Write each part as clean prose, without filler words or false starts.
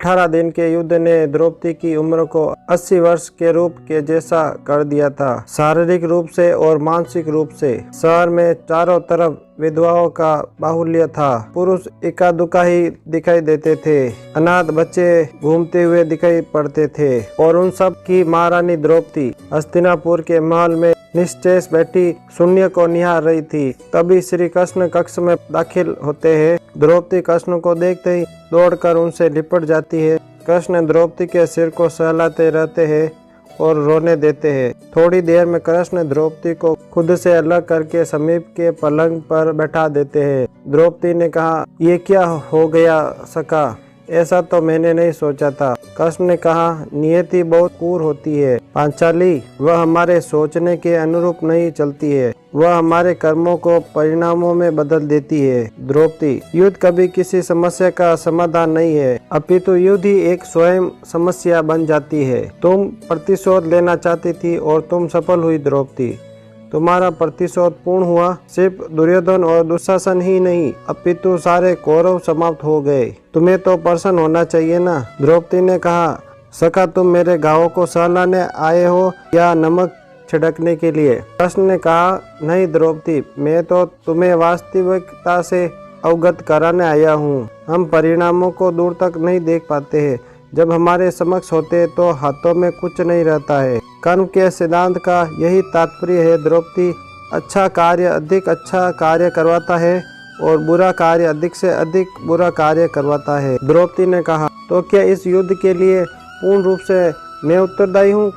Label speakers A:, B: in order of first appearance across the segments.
A: 18 दिन के युद्ध ने द्रौपदी की उम्र को 80 वर्ष के रूप के जैसा कर दिया था, शारीरिक रूप से और मानसिक रूप से। शहर में चारों तरफ विधवाओं का बाहुल्य था। पुरुष इक्का दुक्का ही दिखाई देते थे। अनाथ बच्चे घूमते हुए दिखाई पड़ते थे और उन सब की महारानी द्रौपदी हस्तिनापुर के महल में निश्चेष बैठी शून्य को निहार रही थी। तभी श्री कृष्ण कक्ष में दाखिल होते हैं। द्रौपदी कृष्ण को देखते ही दौड़कर उनसे लिपट जाती है। कृष्ण द्रौपदी के सिर को सहलाते रहते हैं और रोने देते हैं। थोड़ी देर में कृष्ण द्रौपदी को खुद से अलग करके समीप के पलंग पर बैठा देते हैं। द्रौपदी ने कहा, ये क्या हो गया सखा, ऐसा तो मैंने नहीं सोचा था। कृष्ण ने कहा, नियति बहुत क्रूर होती है पांचाली, वह हमारे सोचने के अनुरूप नहीं चलती है, वह हमारे कर्मों को परिणामों में बदल देती है। द्रौपदी, युद्ध कभी किसी समस्या का समाधान नहीं है, अपितु युद्ध ही एक स्वयं समस्या बन जाती है। तुम प्रतिशोध लेना चाहती थी और तुम सफल हुई द्रौपदी। तुम्हारा प्रतिशोध पूर्ण हुआ। सिर्फ दुर्योधन और दुशासन ही नहीं, अपितु सारे कौरव समाप्त हो गए। तुम्हें तो प्रसन्न होना चाहिए ना। द्रौपदी ने कहा, सखा तुम मेरे घावों को सहलाने आए हो या नमक छिड़कने के लिए? कृष्ण ने कहा, नहीं द्रौपदी, मैं तो तुम्हें वास्तविकता से अवगत कराने आया हूँ। हम परिणामों को दूर तक नहीं देख पाते हैं, जब हमारे समक्ष होते तो हाथों में कुछ नहीं रहता है। कर्म के सिद्धांत का यही तात्पर्य है द्रौपदी। अच्छा कार्य अधिक अच्छा कार्य करवाता है और बुरा कार्य अधिक से अधिक बुरा कार्य करवाता है। द्रौपदी ने कहा, तो क्या इस युद्ध के लिए पूर्ण रूप से मैं उत्तरदायी हूँ?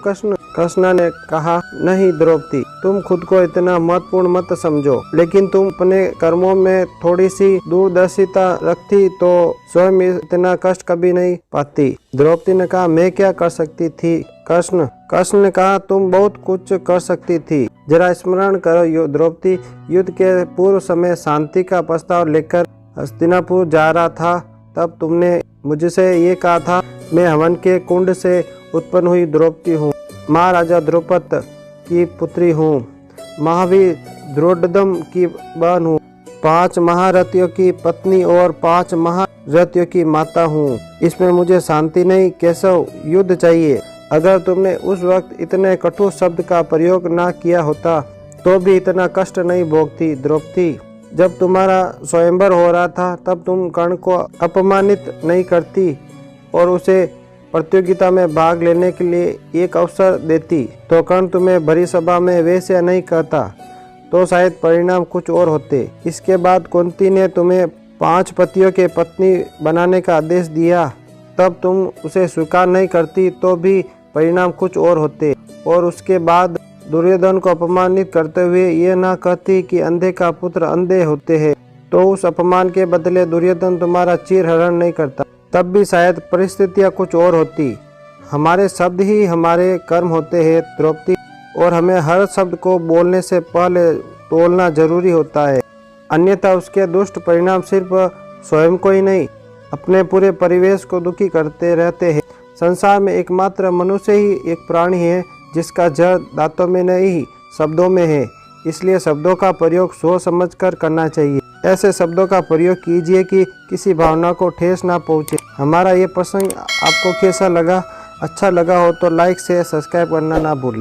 A: कृष्ण ने कहा, नहीं द्रौपदी, तुम खुद को इतना महत्वपूर्ण मत समझो, लेकिन तुम अपने कर्मों में थोड़ी सी दूरदर्शिता रखती तो स्वयं इतना कष्ट कभी नहीं पाती। द्रौपदी ने कहा, मैं क्या कर सकती थी? कृष्ण ने कहा, तुम बहुत कुछ कर सकती थी। जरा स्मरण करो द्रौपदी, युद्ध के पूर्व समय शांति का प्रस्ताव लेकर हस्तिनापुर जा रहा था, तब तुमने मुझसे ये कहा था, मैं हवन के कुंड से उत्पन्न हुई द्रौपदी हूँ, महाराजा द्रुपद की पुत्री हूँ, महावीर द्रोणोदम की बहन हूँ, 5 महारथियों की पत्नी और 5 महारथियों की माता हूँ। इसमें मुझे शांति नहीं, केशव युद्ध चाहिए। अगर तुमने उस वक्त इतने कठोर शब्द का प्रयोग ना किया होता तो भी इतना कष्ट नहीं भोगती द्रौपदी। जब तुम्हारा स्वयंवर हो रहा था तब तुम कर्ण को अपमानित नहीं करती और उसे प्रतियोगिता में भाग लेने के लिए एक अवसर देती, तो कर्ण तुम्हें भरी सभा में वैसे नहीं कहता, तो शायद परिणाम कुछ और होते। इसके बाद कुंती ने तुम्हें 5 पतियों के पत्नी बनाने का आदेश दिया, तब तुम उसे स्वीकार नहीं करती तो भी परिणाम कुछ और होते। और उसके बाद दुर्योधन को अपमानित करते हुए ये ना कहती कि अंधे का पुत्र अंधे होते हैं, तो उस अपमान के बदले दुर्योधन तुम्हारा चीरहरण नहीं करता, तब भी शायद परिस्थितियाँ कुछ और होती। हमारे शब्द ही हमारे कर्म होते हैं द्रौपदी, और हमें हर शब्द को बोलने से पहले तोलना जरूरी होता है, अन्यथा उसके दुष्ट परिणाम सिर्फ स्वयं को ही नहीं, अपने पूरे परिवेश को दुखी करते रहते हैं। संसार में एकमात्र मनुष्य ही एक प्राणी है जिसका जड़ दांतों में नहीं शब्दों में है, इसलिए शब्दों का प्रयोग सोच समझकर करना चाहिए। ऐसे शब्दों का प्रयोग कीजिए कि किसी भावना को ठेस ना पहुंचे। हमारा ये प्रसंग आपको कैसा लगा? अच्छा लगा हो तो लाइक से सब्सक्राइब करना ना भूलें।